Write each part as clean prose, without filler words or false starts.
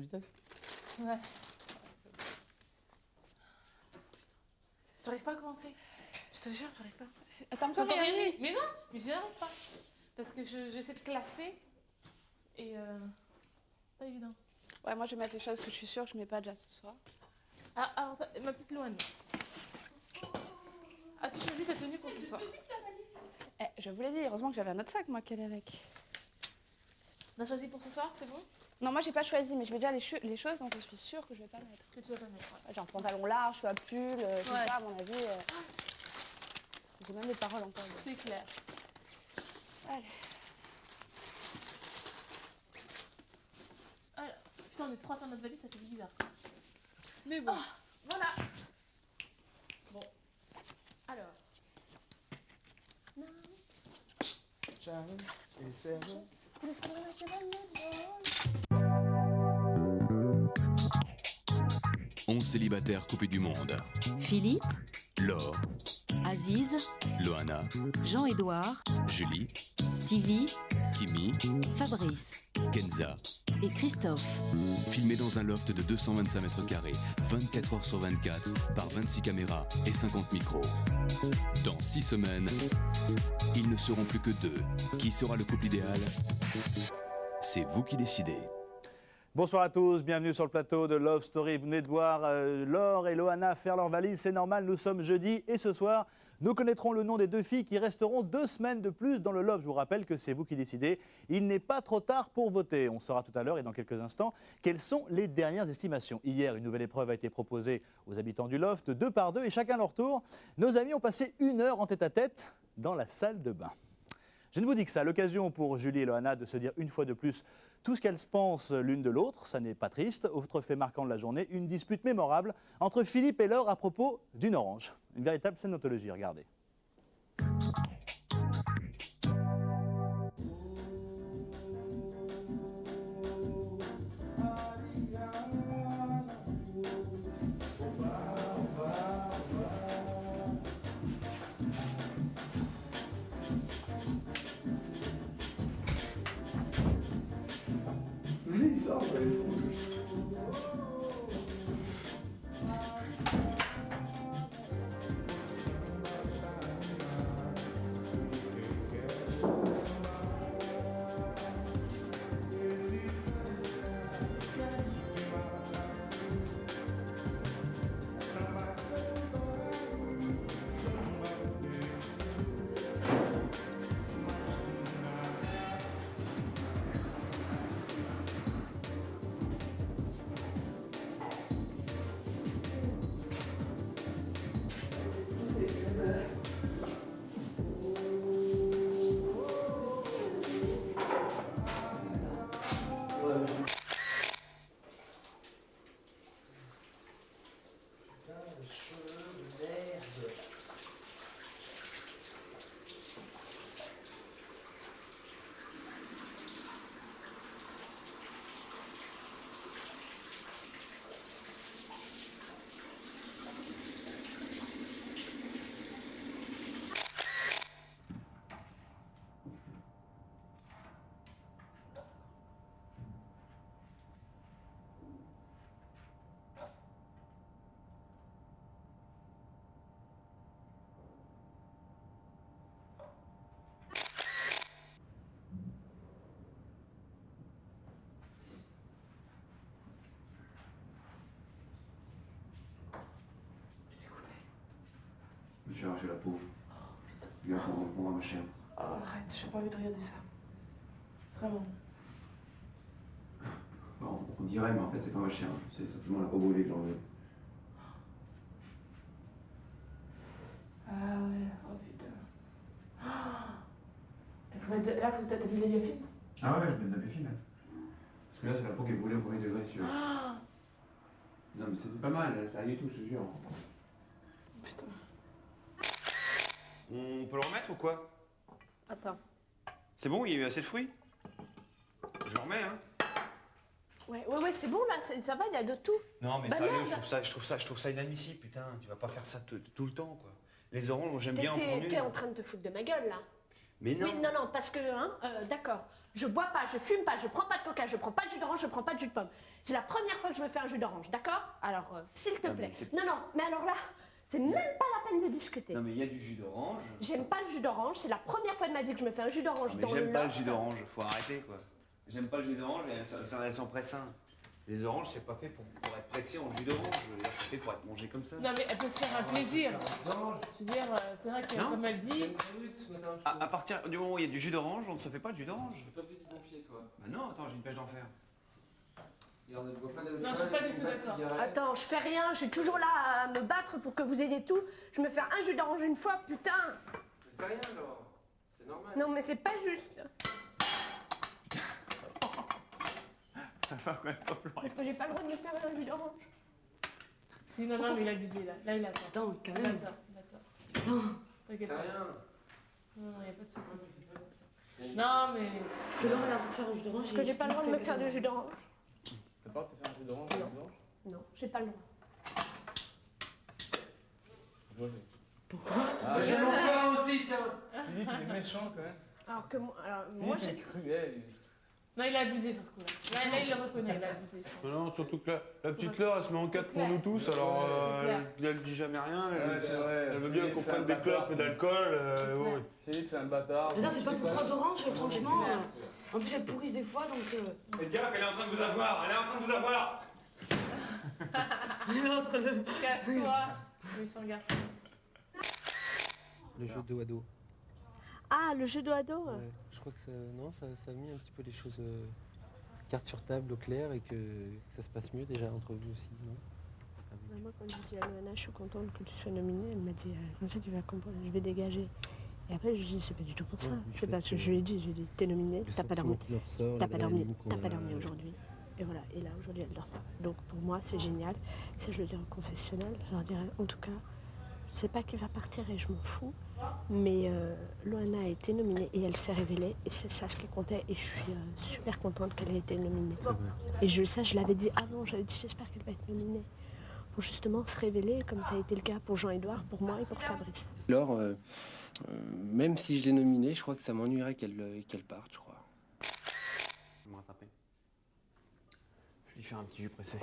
vitesse? Ouais. J'arrive pas à commencer. Je te jure, j'arrive pas. Attends, encore J'entends rien rien dit. dit. Mais non, mais j'y arrive pas. Parce que j'essaie de classer et pas évident. Ouais, moi je vais mettre les choses que je suis sûre que je mets pas déjà ce soir. Ah, ma petite Loane. As-tu choisi ta tenue pour ce soir? Eh, je vous l'ai dit, heureusement que j'avais un autre sac moi qu'elle est avec. T'as choisi pour ce soir, c'est bon? Non, moi j'ai pas choisi, mais je mets déjà les choses donc je suis sûre que je vais pas mettre. Que tu vas pas mettre. Ouais. Genre pantalon large, soit pull, tout Ouais. ça à mon avis. J'ai même des paroles encore. C'est clair. Allez. Alors, putain, on est trois dans notre valise, ça fait bizarre. Mais bon, voilà. Bon, alors. Charles et Serge. 11 célibataires coupés du monde. Philippe, Laure, Aziz, Loana, Jean-Édouard, Julie, Stevie, Kimi, Fabrice Kenza. et Christophe. Filmés dans un loft de 225 mètres carrés, 24 heures sur 24, par 26 caméras et 50 micros. Dans 6 semaines, ils ne seront plus que 2. Qui sera le couple idéal? C'est vous qui décidez. Bonsoir à tous, bienvenue sur le plateau de Love Story. Vous venez de voir Laure et Loana faire leur valise, c'est normal, nous sommes jeudi et ce soir, nous connaîtrons le nom des 2 filles qui resteront 2 semaines de plus dans le Love. Je vous rappelle que c'est vous qui décidez, il n'est pas trop tard pour voter. On saura tout à l'heure et dans quelques instants quelles sont les dernières estimations. Hier, une nouvelle épreuve a été proposée aux habitants du Loft, 2 par 2 et chacun leur tour. Nos amis ont passé 1 heure en tête-à-tête dans la salle de bain. Je ne vous dis que ça, l'occasion pour Julie et Loana de se dire une fois de plus tout ce qu'elles pensent l'une de l'autre, ça n'est pas triste. Autre fait marquant de la journée, une dispute mémorable entre Philippe et Laure à propos d'une orange. Une véritable scène d'anthologie, regardez. J'ai arraché la peau. Viens pour ma chaîne. Oh, arrête, j'ai pas envie de regarder ça. Vraiment. Bon, on dirait, mais en fait, c'est pas ma chaîne. C'est simplement la peau brûlée que j'ai enlevée. Ah ouais, oh putain. Là, faut que t'habilles la biafine. Ah ouais, je mets de la biafine. Parce que là, c'est la peau qui est brûlée au premier degré, tu vois. Ah Non, mais c'était pas mal, ça allait tout, je te jure. putain. On peut le remettre ou quoi? Attends. C'est bon, il y a eu assez de fruits? Je le remets, hein? Ouais, c'est bon là, ça va, il y a de tout. Non, mais Bah sérieux, merde. je trouve ça inadmissible, putain. Tu vas pas faire ça tout le temps, quoi. Les oranges, j'aime bien en prendre T'es une. en train de te foutre de ma gueule là. Mais non. Oui, non, parce que, d'accord, je bois pas, je fume pas, je prends pas de coca, je prends pas de jus d'orange, je prends pas de jus de pomme. C'est la première fois que je me fais un jus d'orange, d'accord? Alors, s'il te plaît. Non, mais alors là, c'est même pas la peine de discuter. Non, mais il y a du jus d'orange. J'aime pas le jus d'orange, c'est la première fois de ma vie que je me fais un jus d'orange dans le J'aime pas le loft. jus d'orange, faut arrêter quoi. J'aime pas le jus d'orange, elles sont pressins. Les oranges, c'est pas fait pour être pressé en jus d'orange, c'est fait pour être mangé comme ça. Non, mais elle peut se faire un plaisir. Je veux dire, c'est vrai que, Non. comme elle dit, À partir du moment où il y a du jus d'orange, on ne se fait pas de jus d'orange. J'ai pas vu du bon pied, toi. Bah non, attends, j'ai une pêche d'enfer. Et on ne boit pas Non, je suis pas du tout d'accord. Attends, je fais rien, je suis toujours là à me battre pour que vous ayez tout. Je me fais un jus d'orange une fois, putain. Mais c'est rien alors. C'est normal. Non, mais c'est pas juste. Parce que j'ai pas le droit de me faire un jus d'orange. si, non, mais il a abusé là. Là, il a tort. Attends, quand Il a même. tort, il a tort. Attends. T'inquiète C'est pas. rien. Non, il n'y a pas de souci. Non, mais. Parce que là, on a envie de faire un jus d'orange. Parce que j'ai pas le droit de me faire de jus d'orange. T'as pas de faire un jus d'orange? Non, j'ai pas le droit. Ah, Je m'en fais aussi, tiens. Philippe, il est méchant quand même. Alors que moi Philippe j'ai... est cruel. Non, il a abusé sur ce coup-là. Là, il le reconnaît, il a abusé. je pense. Non, surtout que la petite Laure, elle se met en 4 pour nous tous, alors c'est clair. elle dit jamais rien. Ouais, c'est vrai. Elle veut bien Philippe, qu'on c'est prenne un des bâtard. clopes et d'alcool. Ouais. Philippe, c'est un bâtard. Non, c'est pas pour 3 oranges, franchement. En plus, elles pourrissent des fois, donc. Faites gaffe, elle est en train de vous avoir, elle est en train de vous avoir. Casse-toi, méchant garçon. Le jeu dos à dos. Ah, le jeu dos à dos. Ouais, je crois que ça, non, ça a mis un petit peu les choses carte sur table au clair et que ça se passe mieux déjà entre vous aussi, non? Moi, quand j'ai dit à Loana, je suis contente que tu sois nominée, elle m'a dit, comme ça tu vas comprendre, je vais dégager. Et après, je lui ai dit, c'est pas du tout pour ça. Ouais, C'est pas ce que je lui ai dit, t'es nominée, t'as pas dormi. T'as pas dormi aujourd'hui. Et voilà, et là, aujourd'hui, elle dort pas. Donc pour moi, c'est génial. Ça, je le dirai au confessionnal. Je leur dirai, en tout cas, je sais pas qui va partir et je m'en fous. Mais Loana a été nominée et elle s'est révélée. Et c'est ça ce qui comptait. Et je suis super contente qu'elle ait été nominée. Et je l'avais dit avant, j'avais dit, j'espère qu'elle va être nominée. Pour justement se révéler, comme ça a été le cas pour Jean-Édouard, pour moi et pour Fabrice. Alors, même si je l'ai nominée, je crois que ça m'ennuierait qu'elle parte, je crois. Je vais me rattraper. Je vais lui faire un petit jus pressé.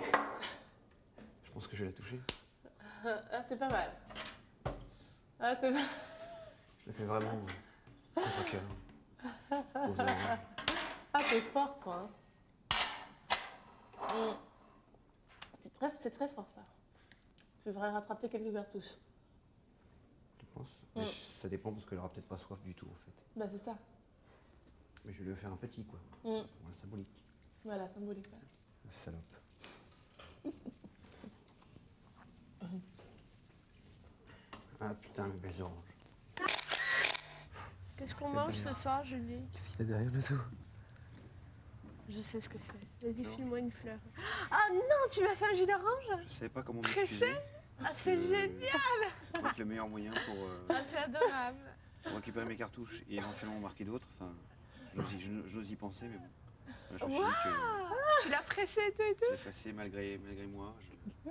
Je pense que je vais la toucher. Ah, c'est pas mal. Ah, c'est pas... Je la fais vraiment contre cœur. Ah, t'es fort, toi. Hein. C'est très fort, ça. Tu devrais rattraper quelques cartouches. Tu penses? Mais ça dépend parce qu'elle aura peut-être pas soif du tout en fait. Bah, c'est ça. Mais je vais lui faire un petit quoi. Mm. Voilà, symbolique. Voilà, symbolique. Ouais. La salope. Ah putain, mes belles oranges. Qu'est-ce qu'on mange ce soir, Julie? Qu'est-ce qu'il a derrière le dos? Je sais ce que c'est. Vas-y, file-moi une fleur. Ah non, tu m'as fait un jus d'orange? Je savais pas comment Pressé? m'excuser. Ah, c'est génial! Je crois que le meilleur moyen pour Ah, c'est adorable. récupérer mes cartouches et éventuellement en marquer d'autres, enfin, j'ose y penser, mais bon. Je me suis Waouh! dit Tu l'as pressé et tout et que tout? j'ai passé malgré moi.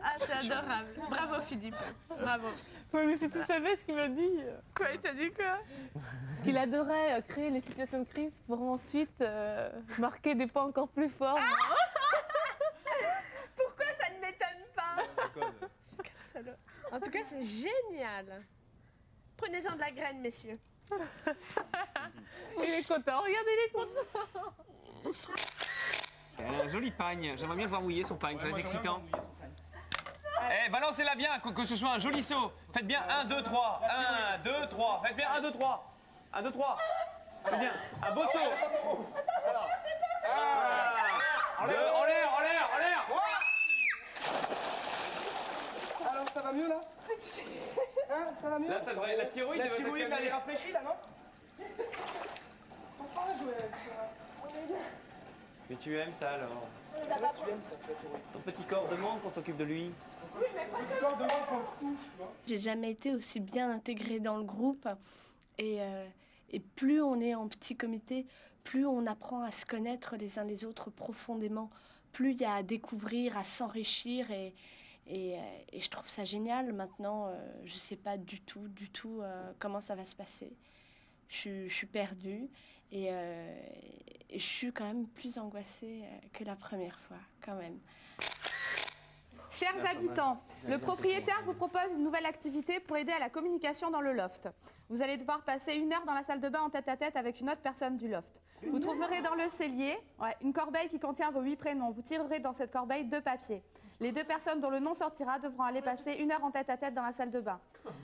Ah, c'est adorable. Bravo, Philippe. Bravo. Ouais, mais si tu savais ce qu'il m'a dit. Quoi, il t'a dit quoi? Qu'il adorait créer les situations de crise pour ensuite marquer des points encore plus forts. Pourquoi ça ne m'étonne pas? Quel salaud. En tout cas, c'est génial. Prenez-en de la graine, messieurs. Il est content, regardez, il est content. Elle a un joli pagne, j'aimerais bien le voir mouiller son pagne, ça va être excitant. Eh, balancez-la bien, que ce soit un joli saut. Faites bien 1, 2, 3. 1, 2, 3. Faites bien 1, 2, 3. 1, 2, 3. Faites bien. Un beau saut. Alors. 1, 2, en l'air. Alors, ça va mieux là? Hein, ça va mieux? Là, ça devrait, la thyroïde La devrait thyroïde, être elle est calmée. rafraîchie là, non? Faut pas jouer avec ça. Mais tu aimes ça alors? C'est vrai que tu aimes ça, c'est la thyroïde. Ton petit corps demande qu'on s'occupe de lui. Ton corps demande qu'on le touche, tu vois. J'ai jamais été aussi bien intégrée dans le groupe. Et plus on est en petit comité, plus on apprend à se connaître les uns les autres profondément. Plus il y a à découvrir, à s'enrichir. Et je trouve ça génial. Maintenant, je ne sais pas du tout comment ça va se passer. je suis perdue et je suis quand même plus angoissée que la première fois, quand même. Chers habitants, le propriétaire vous propose une nouvelle activité pour aider à la communication dans le loft. Vous allez devoir passer 1 heure dans la salle de bain en tête-à-tête avec une autre personne du loft. Vous trouverez dans le cellier une corbeille qui contient vos 8 prénoms. Vous tirerez dans cette corbeille 2 papiers. Les 2 personnes dont le nom sortira devront aller passer 1 heure en tête-à-tête dans la salle de bain.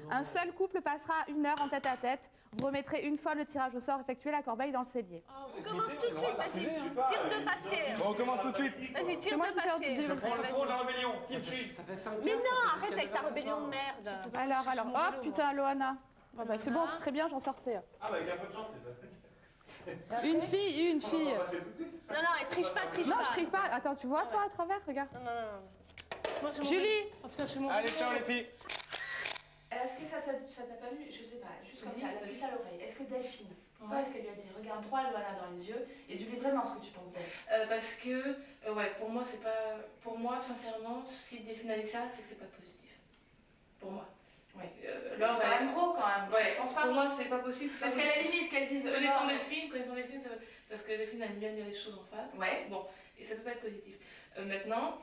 Un seul couple passera 1 heure en tête-à-tête. Vous remettrez une fois le tirage au sort effectué la corbeille dans le cellier. On commence tout de suite, vas-y, tire 2 papiers. Bon, on commence tout de suite. Vas-y, tire 2 papiers. Je prends le front de la rébellion. Qui me suit? Ça fait 5 Mais non, arrête avec ta rébellion de merde. Alors, oh putain, Loana. C'est bon, c'est très bien, j'en sortais. Ah bah avec un peu de chance, c'est Une fille. Non, non, elle triche pas, Non, je triche pas. Attends, tu vois, toi, à travers, regarde. Non. Julie. Oh putain, c'est mon Allez, ciao les filles. Est-ce que ça t'a pas vu? Je sais pas, juste comme ça, elle a vu ça à l'oreille. Est-ce que Delphine, pourquoi est-ce qu'elle lui a dit regarde droit Loana dans les yeux et dis-lui vraiment ce que tu penses d'elle? Parce que, ouais, pour moi, c'est pas. Pour moi, sincèrement, si Delphine a dit ça, c'est que c'est pas positif. Pour moi. Ouais. C'est quand même gros quand même. Ouais, je pense pas. Pour moi, c'est pas possible. Parce qu'à la limite qu'elle dise. Connaissant Delphine, parce que Delphine aime bien dire les choses en face. Ouais. Bon, et ça peut pas être positif. Maintenant,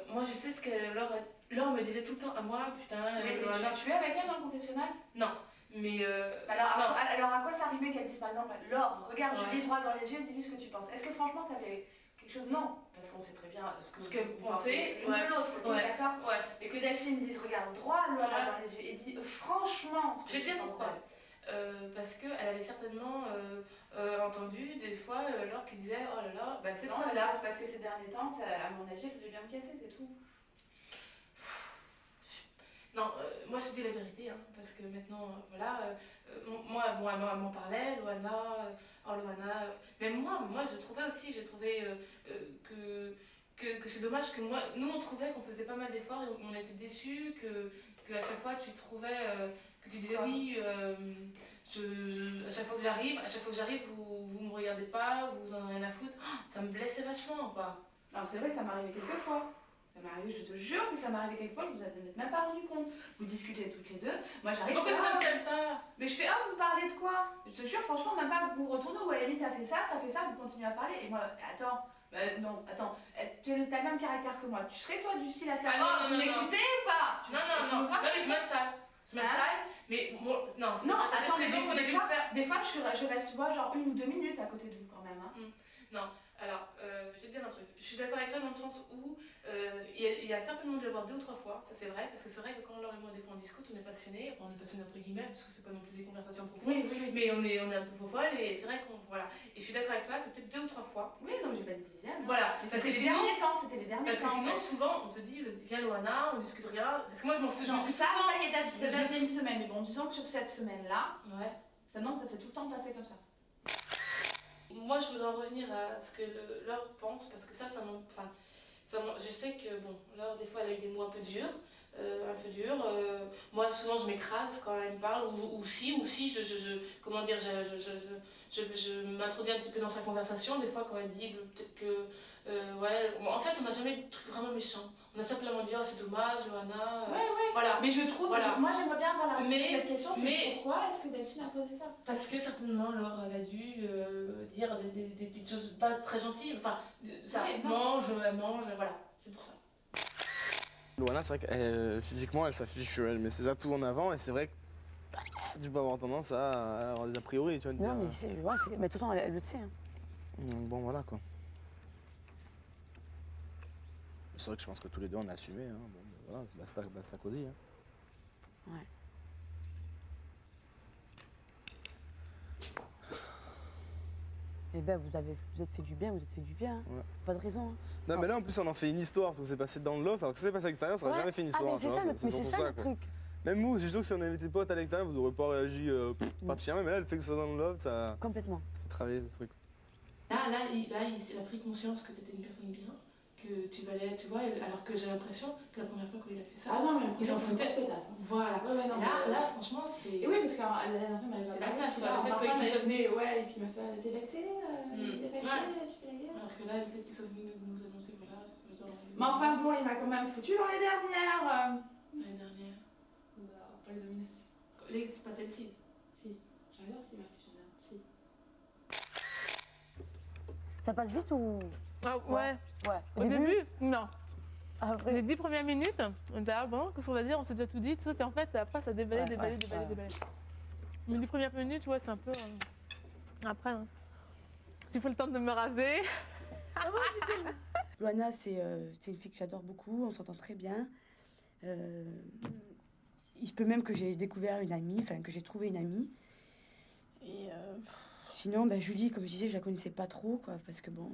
moi je sais ce que Laure me disait tout le temps à moi, putain. Mais tu es avec elle dans le confessionnal? Non, mais. Alors à quoi ça rimait qu'elle dise par exemple Laure, regarde Julie droit dans les yeux et dis-lui ce que tu penses? Est-ce que franchement ça fait quelque chose? Non, parce qu'on sait très bien ce que vous pensez l'une de l'autre, d'accord? Ouais. Et que Delphine dise regarde droit Loana dans les yeux et dis franchement ce que je vais tu te dire penses pourquoi. d'elle. Parce qu'elle avait certainement entendu des fois Laure qui disait oh là là, bah cette Non, fois-là. c'est parce que ces derniers temps, à mon avis, elle devait bien me casser, c'est tout. Non, moi je te dis la vérité, hein, parce que maintenant, voilà, moi, bon, elle m'en parlait, Loana, Loana, même moi je trouvais aussi, que c'est dommage que nous on trouvait qu'on faisait pas mal d'efforts et on était déçus, que à chaque fois tu trouvais, que tu disais oui, à chaque fois que j'arrive, vous me regardez pas, vous en avez rien à foutre, ça me blessait vachement, quoi. Non, c'est vrai, ça m'est arrivé quelques fois. Ça m'est arrivé, je te jure que ça m'est arrivé quelques fois, je vous ai même pas rendu compte. Vous discutez toutes les deux, moi j'arrive. Pourquoi tu t'installes pas? Mais je fais, vous parlez de quoi? Je te jure, franchement, même pas vous retournez ou à la limite ça fait ça, vous continuez à parler. Et moi, attends, non, attends, tu as le même caractère que moi. Tu serais toi du style à faire, vous m'écoutez ou pas? Non, mais je m'installe. Mais bon, non, c'est pas attends, mais des fois, je reste, tu vois, genre 1 ou 2 minutes à côté de vous quand même. Hein. Non, alors, je vais te dire un truc. Je suis d'accord avec toi dans le sens où il y a certainement dû avoir 2 ou 3 fois, ça c'est vrai, parce que c'est vrai que quand Laure et moi des fois on discute, on est passionnés, enfin on est passionnés entre guillemets, parce que c'est pas non plus des conversations profondes, mais on est un peu folles et c'est vrai qu'on, voilà. Et je suis d'accord avec toi que peut-être 2 ou 3 fois. Oui, non, j'ai pas dit dizaines. Voilà, mais c'était les derniers temps, Parce que sinon, souvent, on te dit, viens Loana, on discute rien, parce que moi je m'en suis souvent... Ça y est, ça date d'une semaine, mais bon, disons que sur cette semaine-là, ça s'est tout le temps passé comme ça. Moi, je voudrais en revenir à ce que Laure pense, parce que ça je sais que, bon, Laure, des fois, elle a eu des mots un peu durs. Moi, souvent, je m'écrase quand elle me parle, ou si je m'introduis un petit peu dans sa conversation. Des fois, quand elle dit peut-être que, en fait, on n'a jamais eu de trucs vraiment méchants. On a simplement dit, oh, c'est dommage, Loana. Voilà. Mais je trouve, moi, j'aimerais bien avoir la réponse à cette question, c'est pourquoi est-ce que Delphine a posé ça? Parce que certainement, Laure, elle a dû dire des petites choses pas très gentilles. Enfin, elle mange, voilà, c'est pour ça. Loana, c'est vrai que physiquement, elle s'affiche, elle met ses atouts en avant et c'est vrai que tu peux avoir tendance à avoir des a priori, tu vois. Non, mais de toute façon, elle le sait. Hein. Bon, voilà quoi. C'est vrai que je pense que tous les deux on a assumé, hein. Bon, voilà, basta cosy. Hein. Ouais. Eh ben, vous êtes fait du bien. Hein. Ouais. Pas de raison. Hein. Non, mais là en plus on en fait une histoire, ça s'est passé dans le loft, alors que ça s'est passé à l'extérieur, ça aurait jamais fait une histoire. Mais c'est ça le truc. Même vous, c'est sûr que si on avait été potes à l'extérieur, vous n'aurez pas réagi particulièrement, mais là le fait que ce soit dans le loft, ça. Complètement. Ça fait travailler ce truc. Là, il a pris conscience que tu étais une personne bien, que tu valais, tu vois, alors que j'ai l'impression que la première fois qu'il a fait ça, il s'en foutait. Voilà. Là, franchement, c'est. Et oui, parce qu'à la dernière fois, il m'a la classe, le fait qu'il soit venu. Et puis il m'a fait, t'es vexée, t'es fâchée, tu fais la gueule. Alors que là, le fait qu'il soit venu nous annoncer, voilà, ça veut dire. Mais enfin bon, il m'a quand même foutu dans les dernières. Les dernières. Pas les dominations. C'est pas celle-ci. Si, j'adore s'il m'a foutu dans Ça passe vite ou... Ah, ouais. Ouais. Au début, non. Après... Les 10 premières minutes, on était là, bon, qu'est-ce qu'on va dire, on s'est déjà tout dit, tout ça, puis en fait, après, ça déballait, déballait. Les 10 premières minutes, ouais, c'est un peu... Après, hein. J'ai pris le temps de me raser. Loana, c'est une fille que j'adore beaucoup, on s'entend très bien. Il se peut même que j'ai découvert une amie, enfin que j'ai trouvé une amie. Et sinon, ben, Julie, comme je disais, je la connaissais pas trop, quoi, parce que bon,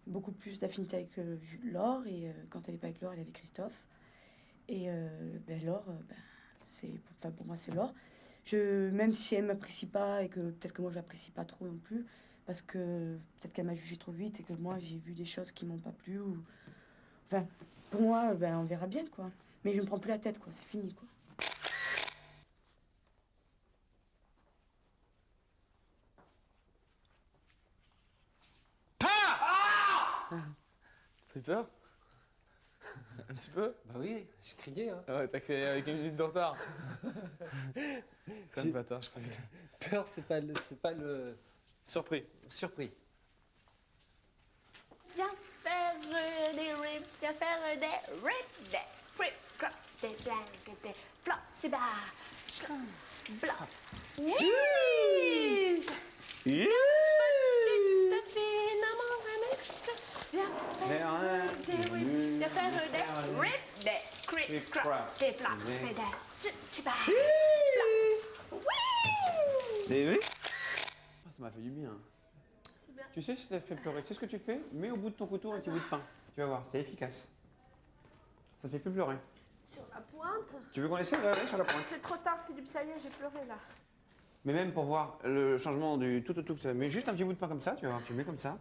beaucoup plus d'affinité avec Laure, et quand elle n'est pas avec Laure, elle est avec Christophe. Et ben, Laure, pour moi, c'est Laure. Même si elle m'apprécie pas, et que peut-être que moi, je l'apprécie pas trop non plus, parce que peut-être qu'elle m'a jugé trop vite, et que moi, j'ai vu des choses qui m'ont pas plu, ou... Enfin, pour moi, ben, on verra bien, quoi. Mais je me prends plus la tête, quoi, c'est fini, quoi. T'as eu peur? Un petit peu? Bah oui, j'ai crié. Hein. Ah ouais, t'as crié avec 1 minute de retard. C'est un bâtard, je crois. Peur, c'est pas le... Surpris. Surpris. Viens faire des rips, viens faire des rips, des crip, crop, des blancs, des flops, c'est bas, blanc. Yes! Petite fille, maman, remix. Viens faire des rips, viens faire des rips, des crip, crop, des blancs, des c'est bas, blanc. Des oui? Ça m'a fait du bien. Tu sais si ça te fait pleurer, tu sais ce que tu fais? Mets au bout de ton couteau un petit bout de pain. Tu vas voir, c'est efficace. Ça te fait plus pleurer. Sur la pointe? Tu veux qu'on essaie? Ouais, sur la pointe. C'est trop tard, Philippe, ça y est, j'ai pleuré là. Mais même pour voir le changement du tout, mets juste un petit bout de pain comme ça, tu vas voir, tu mets comme ça.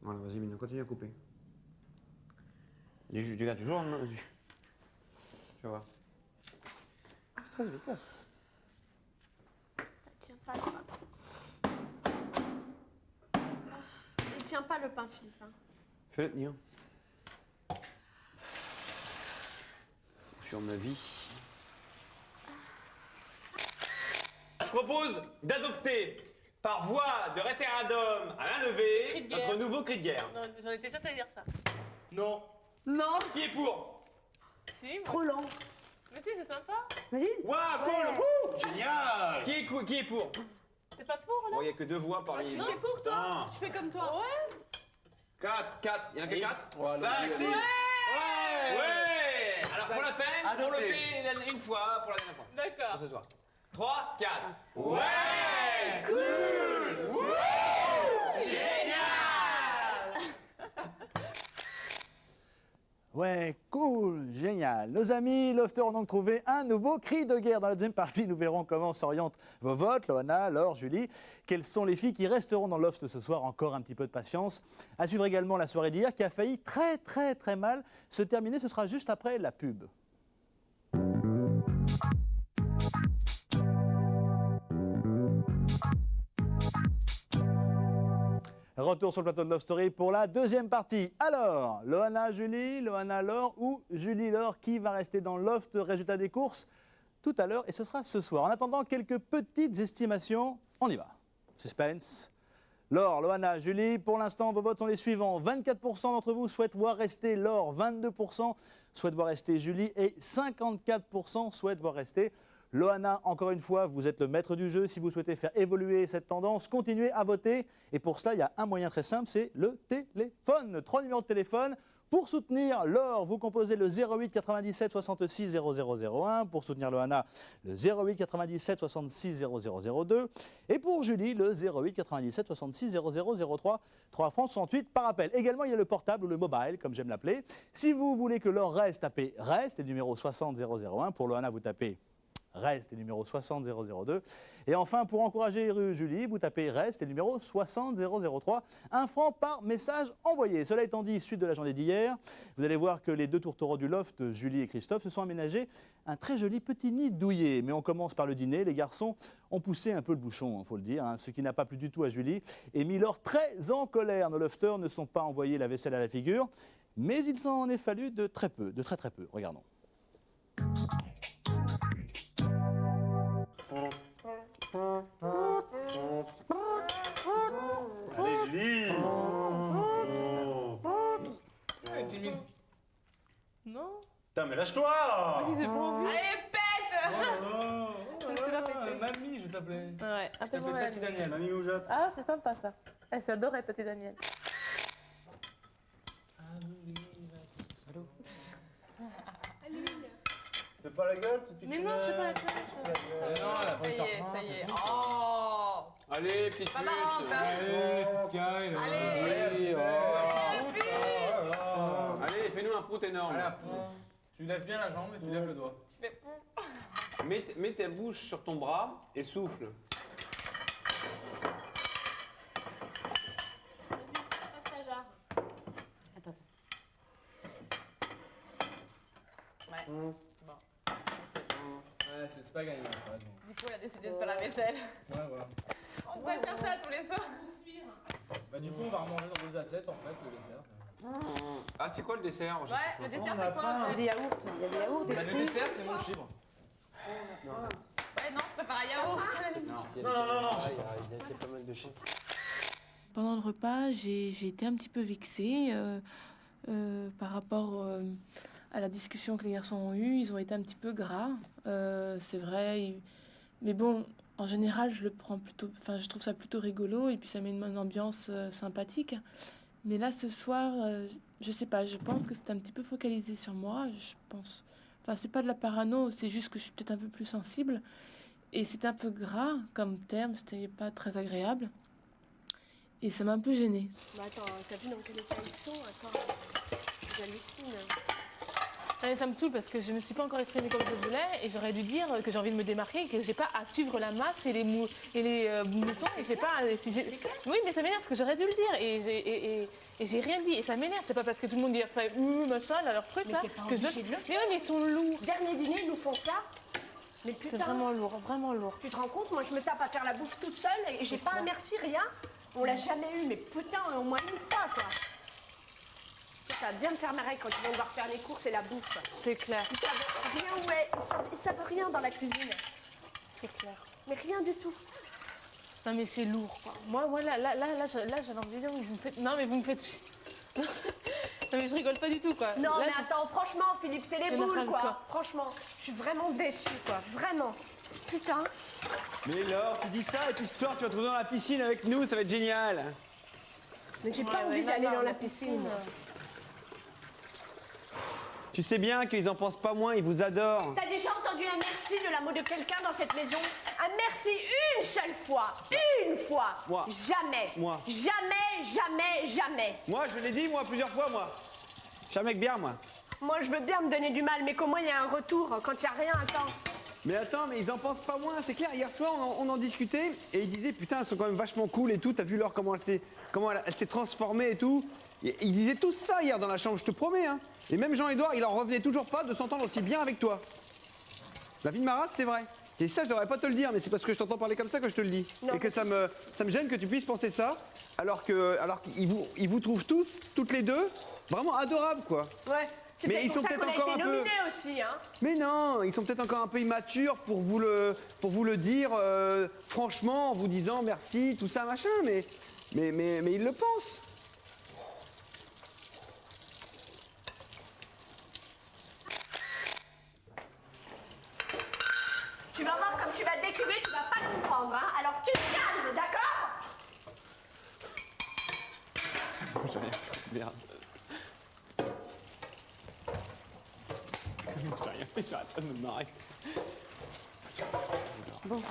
Voilà, vas-y, Mignon, continue à couper. Tu gardes toujours en main. Tu vas voir. C'est très efficace. Ça tient pas le pain. Il tient pas le pain, Philippe. Hein. Fais-le tenir. Sur ma vie. Je propose d'adopter par voie de référendum à main levée notre nouveau cri de guerre. Non, j'en étais sûre que t'allais dire ça. Non. Non. Qui est pour? Si, moi. Trop lent. Mais si, c'est sympa. Vas-y. Waouh, cool. Génial. Qui est pour? T'es pas pour, là? Bon, il n'y a que 2 voix par ligne. T'es pour toi? Je fais comme toi. Ouais. 4, il y en a que 4. Voilà. 5, 6. Ouais. Ouais. Alors pour la peine, on le fait une fois pour la dernière fois. D'accord. Ce soir. 3, 4. Ouais. Cool. Génial. Ouais, cool, génial. Nos amis lofters ont donc trouvé un nouveau cri de guerre. Dans la deuxième partie, nous verrons comment s'orientent vos votes, Loana, Laure, Julie. Quelles sont les filles qui resteront dans le loft ce soir? Encore un petit peu de patience. À suivre également la soirée d'hier qui a failli très mal se terminer. Ce sera juste après la pub. Retour sur le plateau de Love Story pour la deuxième partie. Alors, Loana, Julie, Loana, Laure ou Julie, Laure, qui va rester dans le loft? Résultat des courses tout à l'heure et ce sera ce soir. En attendant, quelques petites estimations. On y va. Suspense. Laure, Loana, Julie, pour l'instant, vos votes sont les suivants. 24% d'entre vous souhaitent voir rester Laure, 22% souhaitent voir rester Julie et 54% souhaitent voir rester Loana. Encore une fois, vous êtes le maître du jeu. Si vous souhaitez faire évoluer cette tendance, continuez à voter. Et pour cela, il y a un moyen très simple, c'est le téléphone. 3 numéros de téléphone. Pour soutenir Laure, vous composez le 08 97 66 0001. Pour soutenir Loana, le 08 97 66 0002. Et pour Julie, le 08 97 66 0003. 3 francs 68 par appel. Également, il y a le portable ou le mobile, comme j'aime l'appeler. Si vous voulez que Laure reste, tapez reste, et numéro 60 001. Pour Loana, vous tapez reste et numéro 60 002. Et enfin, pour encourager Julie, vous tapez reste et numéro 60 003. 1 franc par message envoyé. Cela étant dit, suite de la journée d'hier, vous allez voir que les 2 tourtereaux du loft, Julie et Christophe, se sont aménagés un très joli petit nid douillet. Mais on commence par le dîner. Les garçons ont poussé un peu le bouchon, il faut le dire, ce qui n'a pas plu du tout à Julie et mis Laure très en colère. Nos lofters ne sont pas envoyés la vaisselle à la figure, mais il s'en est fallu de très peu, de très peu. Regardons. est timide. Non. Putain, mais lâche-toi. Vas-y, j'ai pas envie. Allez, pète. C'est la pété. Mamie, je t'appelais. Ouais, appelle-moi Tati Daniel, mamie Moujotte. Ah, c'est sympa ça. Eh, j'adorais Tati Daniel. Fais pas la gueule, tu Mais non, je sais pas la gueule. Non, elle a pas Ça y le est, temps. ça y est. Oh. Allez, petite Pas marrant, puce. ça. Allez, petite gueule. Allez. Allez, fais-nous un prout énorme. Allez, tu lèves bien la jambe et tu lèves le doigt. Tu fais... Mets ta bouche sur ton bras et souffle. Passe ta jarre. Attends. Ouais. Ouais, c'est pas gagné. t'as raison. Du coup, elle a décidé de faire la vaisselle. Ouais, voilà. On devrait faire ça tous les soirs. Bah, du coup, on va remanger dans 2 assiettes en fait, le dessert. Ah, c'est quoi le dessert? Ouais, le dessert, c'est quoi en Il y a fait? des yaourts, il y a des yaourts, des Bah, le fruits. dessert, c'est mon chibre. Ouais, non, je préfère un yaourt. Non. Il y a pas mal de chiens. Pendant le repas, j'ai été un petit peu vexée par rapport à la discussion que les garçons ont eue. Ils ont été un petit peu gras, c'est vrai. Mais bon, en général, je le prends plutôt. Enfin, je trouve ça plutôt rigolo et puis ça met une ambiance sympathique. Mais là, ce soir, je sais pas. Je pense que c'est un petit peu focalisé sur moi. Je pense. Enfin, c'est pas de la parano. C'est juste que je suis peut-être un peu plus sensible. Et c'était un peu gras comme terme. C'était pas très agréable. Et ça m'a un peu gênée. Bah attends, t'as vu dans quel état ils sont? Attends, j'hallucine. Ouais, ça me saoule parce que je ne me suis pas encore exprimée comme je voulais et j'aurais dû dire que j'ai envie de me démarquer, que j'ai pas à suivre la masse et les moutons et j'ai pas. Oui, mais ça m'énerve parce que j'aurais dû le dire et j'ai rien dit et ça m'énerve. C'est pas parce que tout le monde dit après machin là leur truc Mais là t'es pas que obligé de le Mais oui, mais ils sont lourds. Dernier dîner, ils nous font ça. Mais C'est putain, vraiment lourd, vraiment lourd. tu te rends compte, moi je me tape à faire la bouffe toute seule et j'ai pas un merci, rien. On l'a jamais eu, mais putain, au moins une fois quoi. Ça va bien me faire marrer quand ils vont devoir faire les courses et la bouffe. C'est clair. Ils savent rien, ouais, ils savent rien dans la cuisine. C'est clair. Mais rien du tout. Non mais c'est lourd quoi. Moi là j'avais envie de dire vous me faites. Non mais vous me faites chier. Non mais je rigole pas du tout quoi. Non Là, mais attends, franchement Philippe, c'est les J'en ai boules ras le quoi. corps. Franchement, je suis vraiment déçue quoi, vraiment. Putain. Mais Laure, tu dis ça et puis ce soir tu vas te retrouver dans la piscine avec nous, ça va être génial. Mais j'ai pas envie d'aller dans la piscine. Tu sais bien qu'ils en pensent pas moins, ils vous adorent. T'as déjà entendu un merci de la mot de quelqu'un dans cette maison? Un merci une seule fois. Une fois. Moi. Jamais. Moi. Jamais, jamais, jamais. Moi, je l'ai dit, moi, plusieurs fois, moi. Je suis un mec bien, moi. Moi, je veux bien me donner du mal, mais qu'au moins il y a un retour. Quand il n'y a rien, attends. Mais attends, mais ils en pensent pas moins, c'est clair. Hier soir, on en discutait et ils disaient, putain, elles sont quand même vachement cool et tout. T'as vu Laure comment elle s'est transformée et tout. Et ils disaient tous ça hier dans la chambre, je te promets. Hein. Et même Jean-Édouard, il en revenait toujours pas de s'entendre aussi bien avec toi. La vie de ma race, c'est vrai. Et ça, je devrais pas te le dire, mais c'est parce que je t'entends parler comme ça que je te le dis. Non, et que ça me gêne que tu puisses penser ça, alors qu'ils vous trouvent tous, toutes les deux, vraiment adorables, quoi. Ouais. C'est Mais ils pour sont ça peut-être qu'on a encore été un peu. nominés aussi, hein. Mais non, ils sont peut-être encore un peu immatures pour vous le dire franchement en vous disant merci, tout ça, machin, mais ils le pensent. Tu vas voir comme tu vas décuver, tu vas pas comprendre, hein. Alors tu te calmes, d'accord? J'ai rien fait, merde. J'ai rien fait, j'arrête pas de me marrer. Bon.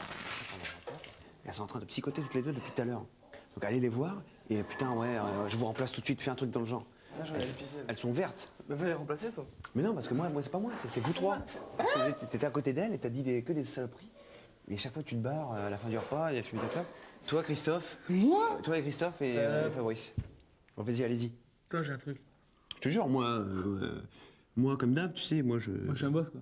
Elles sont en train de psychoter toutes les deux depuis tout à l'heure. Donc allez les voir et putain ouais, je vous remplace tout de suite, fais un truc dans le genre. Elles sont vertes. Mais va les remplacer toi. Mais non, parce que moi c'est pas moi, c'est vous trois. Parce que t'étais à côté d'elle et t'as dit que des saloperies. Et chaque fois tu te barres à la fin du repas, il a fumé ta clope. Toi Christophe. Moi Toi et Christophe et Fabrice. Bon vas-y, allez-y. Toi, j'ai un truc. Je te jure, moi comme d'hab, tu sais, moi je suis un boss quoi.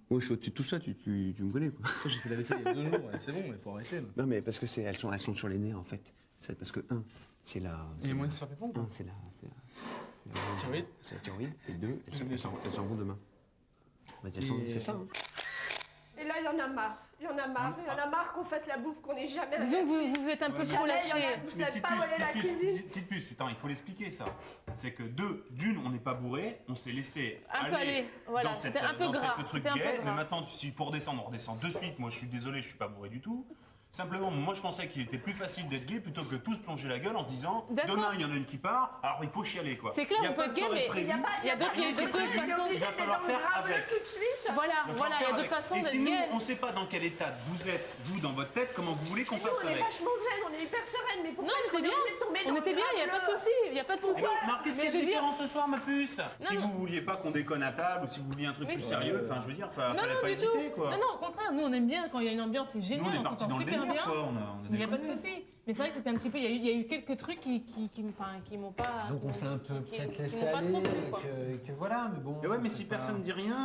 Moi je suis au-dessus de tout ça, tu me connais quoi. J'ai fait la vaisselle il y a 2 jours, c'est bon, il faut arrêter. Là. Non mais parce que elles sont sur les nerfs en fait. C'est parce que c'est la. Il y a moyen de se faire répondre quoi. C'est la thyroïde. C'est la thyroïde. Et 2, elles s'en vont demain. Bah, c'est ça. Hein. Et là, il y en a marre. Il y en a marre. Il y en a marre qu'on fasse la bouffe, qu'on n'ait jamais. Disons que vous êtes un peu trop lâché. Vous savez pas où aller la cuisine. Petite puce, attends, il faut l'expliquer ça. C'est que d'une, on n'est pas bourré, on s'est laissé Un peu aller, voilà, dans c'était un peu gras. cette truc C'était un peu gay, gras. mais maintenant, s'il faut redescendre, on redescend de suite. Moi, je suis désolé, je suis pas bourré du tout. Simplement, moi, je pensais qu'il était plus facile d'être gay plutôt que de tous plonger la gueule en se disant D'accord. demain, il y en a une qui part, alors il faut chialer, quoi. C'est clair, Il y a on peut pas être de gay, soirée mais prévue. il y a d'autres façons. Il va falloir faire avec. tout de suite. Voilà, Il va voilà, il y a falloir d'autres faire façons avec. Et d'être sinon, gay. on sait pas dans quel état vous êtes, vous, dans votre tête, comment vous voulez qu'on Nous, fasse on est avec. vachement zen, on est hyper sereine, mais pourquoi Non, est-ce qu'on c'était est bien. obligé de tomber dans On était le bien, il n'y a drame pas de souci. Il n'y a pas de souci. Alors, qu'est-ce qu'il y a Mais je de veux dire- différent ce soir, ma puce? Si non. vous vouliez pas qu'on déconne à table ou si vous vouliez un truc Oui, plus c'est- sérieux, enfin, je veux dire, fallait Non, pas du hésiter, tout. quoi. Non, au contraire, nous on aime bien quand il y a une ambiance, c'est Nous, génial, on est on partis s'entend dans le super délire, bien. quoi. Il n'y a pas de souci. Mais c'est vrai que c'était un petit peu, il y a eu quelques trucs qui m'ont pas. Disons qu'on s'est un peu peut-être qui laissé m'ont pas aller trop plu, quoi. et que voilà, mais bon. Mais ouais, mais si c'est pas- personne ne dit rien,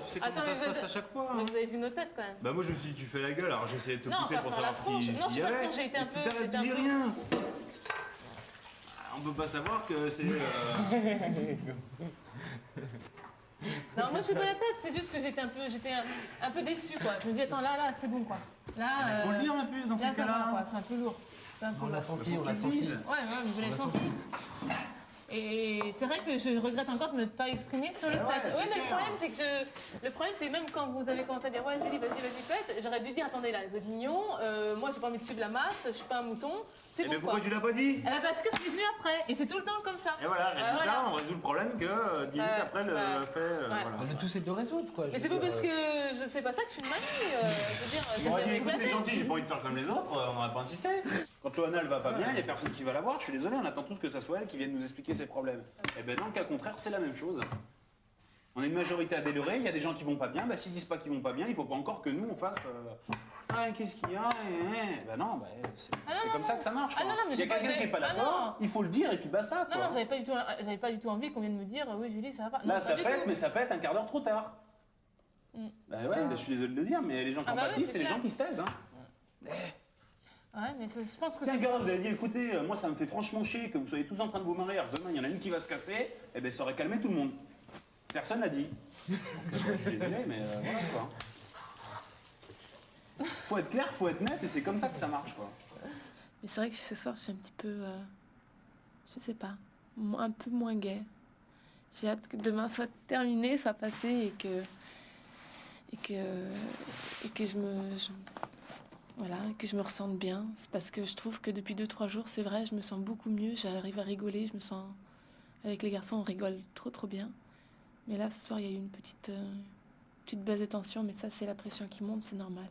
tu sais comment Attends, ça mais se passe à chaque fois. Mais vous avez vu nos têtes quand même. Bah moi je me suis dit tu fais la gueule, alors j'ai essayé de te Non, pousser pas pour faire la savoir ce tronche. qu'il Non, je suis y pas avait. tronche, j'ai été un Et tu peu- t'arrêtes j'étais de un dire peu- rien. On peut pas savoir que c'est... Non, moi je suis pas la tête, c'est juste que j'étais un peu déçue quoi. Je me dis attends là c'est bon quoi. Là. Faut le dire ma puce dans ces là, ça va, cas-là. quoi, c'est un peu lourd. C'est un peu On l'a lourd. senti, on Faut l'a qu'ils senti. disent. Ouais, mais vous l'avez On l'a senti. Et c'est vrai que je regrette encore de ne pas exprimer sur le Ah ouais, fait. c'est Oui, mais clair. le problème, c'est que même quand vous avez commencé à dire ouais, Julie, vas-y, faites, j'aurais dû dire attendez là, vous êtes mignon, moi j'ai pas envie de suivre la masse, je suis pas un mouton, c'est Et bon mais quoi. pourquoi tu l'as pas dit? Eh ben, parce que c'est venu après, et c'est tout le temps comme ça. Et voilà, résultat, voilà. on résout le problème que 10 minutes après le fait... voilà. Mais tout c'est de résoudre quoi. Mais c'est pas parce que je fais pas ça que je suis une mamie. Je veux dire, On aurait dit, j'aime écoute, bien t'es vous gentil, flatter. j'ai pas envie de faire comme les autres, on n'aurait pas insisté. Quand Loana elle va pas bien, il y a personne qui va la voir, je suis désolé, on attend tous que ça soit elle qui vienne nous expliquer ses problèmes. Et ben dans le cas contraire, c'est la même chose. On est une majorité à délorer, il y a des gens qui vont pas bien, bah s'ils disent pas qu'ils vont pas bien, il faut pas encore que nous on fasse... Ah, qu'est-ce qu'il y a? Ben non, c'est comme ça que ça marche. Ah quoi. non, non, mais il y a j'ai pas- quelqu'un qui est pas Ah d'accord, non. il faut le dire et puis basta. Non, Quoi. non, j'avais pas du tout envie qu'on vienne me dire oui, Julie, ça va pas. Là Non, ça pas du pète, tout. mais ça pète un quart d'heure trop tard. Mm. Bah ouais, je suis désolé de le dire, mais les gens qui Ah en bah ouais, pâtissent, c'est c'est les clair. gens qui se taisent. Hein. Ouais, mais je pense que Si un gars vous avez dit écoutez, moi ça me fait franchement chier que vous soyez tous en train de vous marier, alors demain il y en a une qui va se casser, et ben ça aurait calmé tout le monde. Personne l'a dit. Donc, je suis désolé, mais voilà quoi. Faut être clair, faut être net, et c'est comme ça que ça marche quoi. Mais c'est vrai que ce soir, je suis un petit peu, je sais pas, un peu moins gaie. J'ai hâte que demain soit terminé, soit passé et que je me ressente bien. C'est parce que je trouve que depuis 2-3 jours, c'est vrai, je me sens beaucoup mieux. J'arrive à rigoler, je me sens avec les garçons, on rigole trop bien. Mais là, ce soir, il y a eu une petite baisse de tension, mais ça, c'est la pression qui monte, c'est normal.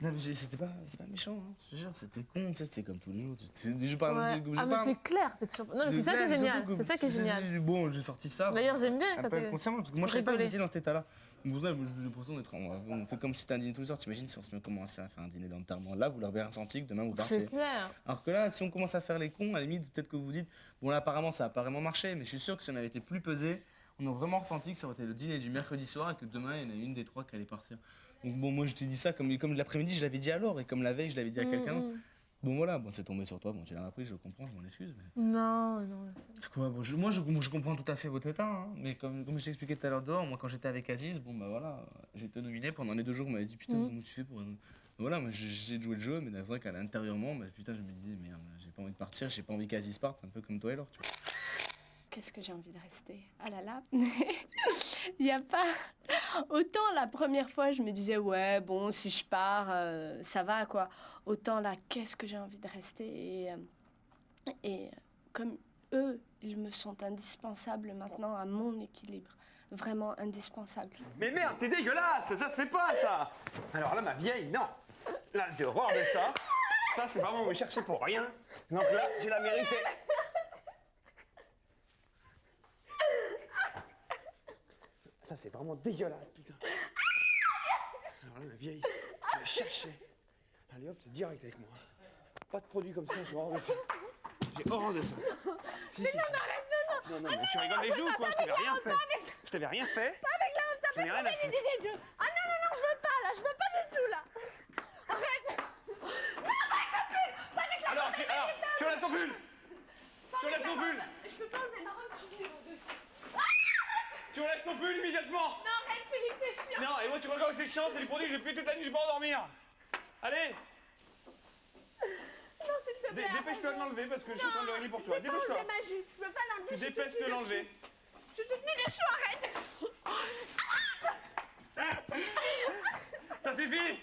Non, mais c'était pas méchant, hein, je te jure, c'était con, tu sais, c'était comme tous les jours. Je parle, Ouais. je Ah, mais parle. c'est clair. Non, mais c'est ça qui est génial. C'est ça qui est génial. Bon, j'ai sorti ça. D'ailleurs, j'aime bien Un quand peu t'es- inconsciemment, parce que moi, je savais pas que rigoler. j'étais dans cet état-là. Donc, pour ça, j'ai l'impression d'être. On fait comme si c'était un dîner tous les soirs. T'imagines si on se met commencer à faire un dîner d'enterrement. Là, vous l'avez ressenti que demain vous partiez. C'est clair. Alors que là, si on commence à faire les cons, à la limite, peut-être que vous dites, bon là apparemment ça a pas vraiment marché, mais je suis sûr que si on avait été plus pesé, on a vraiment ressenti que ça aurait été le dîner du mercredi soir et que demain il y en a une des trois qui allait partir. Donc bon, moi je t'ai dit ça comme l'après-midi, je l'avais dit à Laure et comme la veille, je l'avais dit à quelqu'un d'autre. Bon voilà, bon c'est tombé sur toi, bon tu l'as appris, je comprends, je m'en excuse. Mais... Non. C'est quoi, bon, moi je comprends tout à fait votre état, hein, mais comme je t'expliquais tout à l'heure dehors, moi quand j'étais avec Aziz, bon bah voilà, j'étais nominé pendant les 2 jours, on m'avait dit putain comment tu fais pour... Voilà, moi j'ai de jouer le jeu, mais c'est vrai qu'à l'intérieurement, bah, putain je me disais merde, j'ai pas envie de partir, j'ai pas envie qu'Aziz parte, c'est un peu comme toi et Laure, tu vois. Qu'est-ce que j'ai envie de rester? Ah là là, il n'y a pas... Autant la première fois, je me disais, ouais, bon, si je pars, ça va, quoi. Autant là, qu'est-ce que j'ai envie de rester? Et comme eux, ils me sont indispensables maintenant à mon équilibre. Vraiment indispensables. Mais merde, t'es dégueulasse, ça se fait pas ça. Alors là, ma vieille, non. Là, j'ai horreur de ça. Ça, c'est vraiment me chercher pour rien. Donc là, j'ai la mérité. Ça, c'est vraiment dégueulasse, putain. Alors là, ma vieille, je la cherchais. Allez hop, c'est direct avec moi. Pas de produit comme ça, j'ai horreur de ça. J'ai horreur de ça. Si, si, si. Non, non, mais tu rigoles les genoux ou quoi? Je t'avais rien fait. Je t'avais rien fait. Pas avec la honte, t'as J'en ai pas rien à compris foutre. l'idée de jeu. Ah non, non, non, je veux pas, là, je veux pas du tout, là. Arrête. Non, pas avec la pull. Pas avec la Alors, tu enlèves ton pull. Tu enlèves ton pull. Je peux pas enlever ma robe, je suis dessus. Tu enlèves ton pull immédiatement. Non, arrête, Félix, c'est chiant. Non, et moi tu crois que c'est chiant, c'est les produits, j'ai plus toute la nuit, je vais pas endormir. Allez. Non, s'il te plaît. Dépêche-toi de l'enlever parce que je suis en train de le régler pour toi. Dépêche-toi. Je peux pas l'enlever. Tu dépêches de l'enlever. Je te tenais les choux, arrête. Ça suffit.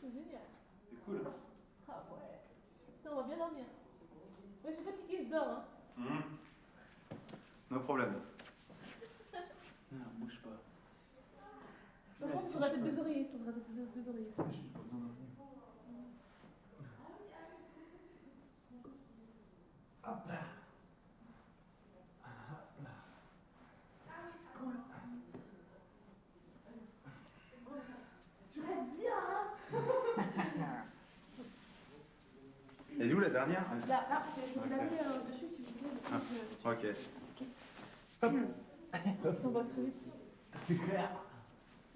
C'est génial. C'est cool. Ah ouais. Putain, on va bien dormir. Ouais, je suis fatiguée, je dors. Hein. No problème. Non, bouge pas. Par contre, il faudra peut-être deux oreillers. Il faudra peut-être deux oreillers. Hop là. Tu rêves bien, hein. Elle est où la dernière? Là, je vais la mettre dessus si vous voulez. Ah, ok. On va très vite. C'est clair.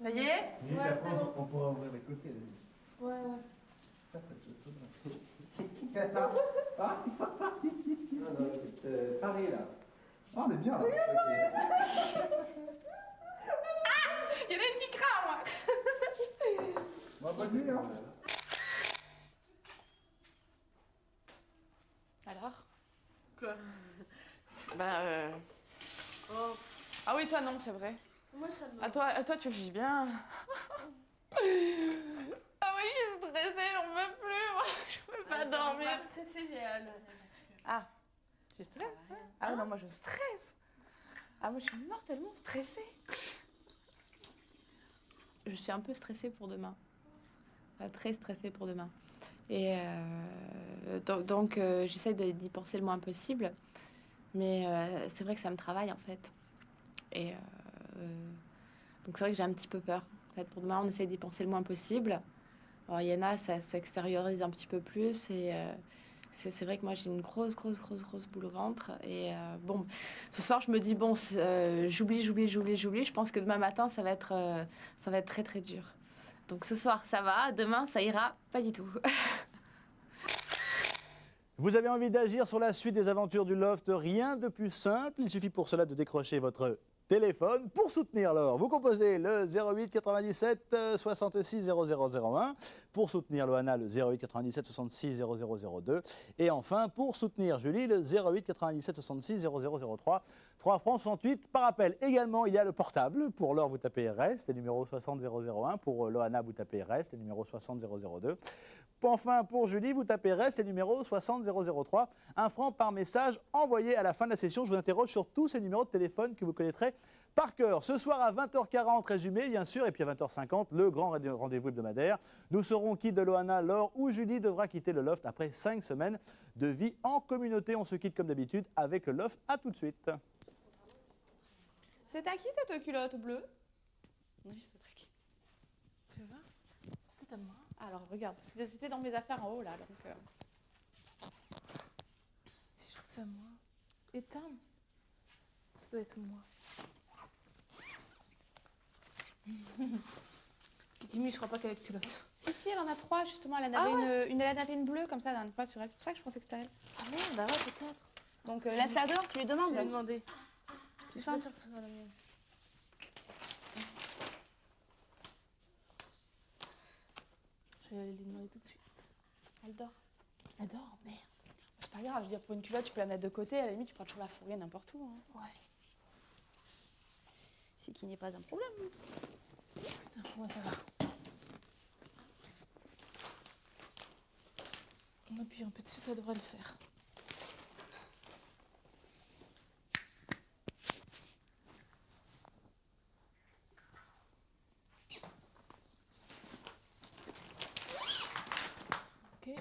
Ça y est? Oui, ouais, c'est bon. On pourra ouvrir les côtés. Ouais, ouais. Ça te sonne. Non, non, c'est pareil là. Ah, on est bien là. Il y en a une qui crame. Bonne nuit, hein. Alors? Quoi? Oh. Ah oui, toi non, c'est vrai. Moi, ça me... À toi, tu le vis bien. Ah oui, je suis stressée, j'en peux plus. Moi, je peux pas dormir. Je suis stressée, j'ai hâte. Ah, tu stresses? Ah oui, non, moi je stresse. Ah, moi je suis mortellement stressée. Je suis un peu stressée pour demain. Enfin, très stressée pour demain. Et donc j'essaie d'y penser le moins possible. Mais c'est vrai que ça me travaille en fait. Et donc c'est vrai que j'ai un petit peu peur. En fait, pour demain, on essaie d'y penser le moins possible. Alors Yana, ça s'extériorise un petit peu plus. Et c'est vrai que moi, j'ai une grosse boule au ventre. Et bon, ce soir, je me dis, bon, j'oublie. Je pense que demain matin, ça va être très dur. Donc ce soir, ça va. Demain, ça ira pas du tout. Vous avez envie d'agir sur la suite des aventures du Loft? Rien de plus simple. Il suffit pour cela de décrocher votre téléphone pour soutenir Laure. Vous composez le 08 97 66 0001. Pour soutenir Loana, le 08 97 66 0002. Et enfin, pour soutenir Julie, le 08 97 66 0003. 3 francs 68 par appel. Également, il y a le portable. Pour Laure, vous tapez REST, le numéro 60 001. Pour Loana, vous tapez REST, le numéro 60 002. Enfin, pour Julie, vous tapez REST, le numéro 60 003. 1 franc par message envoyé à la fin de la session. Je vous interroge sur tous ces numéros de téléphone que vous connaîtrez par cœur. Ce soir à 20h40, résumé, bien sûr, et puis à 20h50, le grand rendez-vous hebdomadaire. Nous saurons qui de Loana, Laure ou Julie devra quitter le Loft après 5 semaines de vie en communauté. On se quitte comme d'habitude avec le Loft. À tout de suite. C'est à qui cette culotte bleue? Oui, c'est à qui? Tu vas? C'était à moi. Alors, regarde, c'était dans mes affaires en haut, là. Donc, Si je trouve que c'est à moi. Éteins. Ça doit être moi. Kimi, je crois pas qu'elle ait de culotte. Si, elle en a 3, justement. Elle en avait, elle en avait une bleue, comme ça, dans une fois sur elle. C'est pour ça que je pensais que c'était elle. Ah merde, bah ouais, peut-être. Donc, laisse-la dehors, tu lui demandes. Je vais lui demander. C'est Je suis ça. pas sûre que ce soit la mienne. Je vais aller lui demander tout de suite. Elle dort. Elle dort, merde. C'est pas grave, je veux dire, pour une culotte, tu peux la mettre de côté. À la limite, tu pourras toujours la fourrer n'importe où. Hein. Ouais. C'est qu'il n'y ait pas un problème. Putain, moi ça va. On appuie un peu dessus, ça devrait le faire. Ok.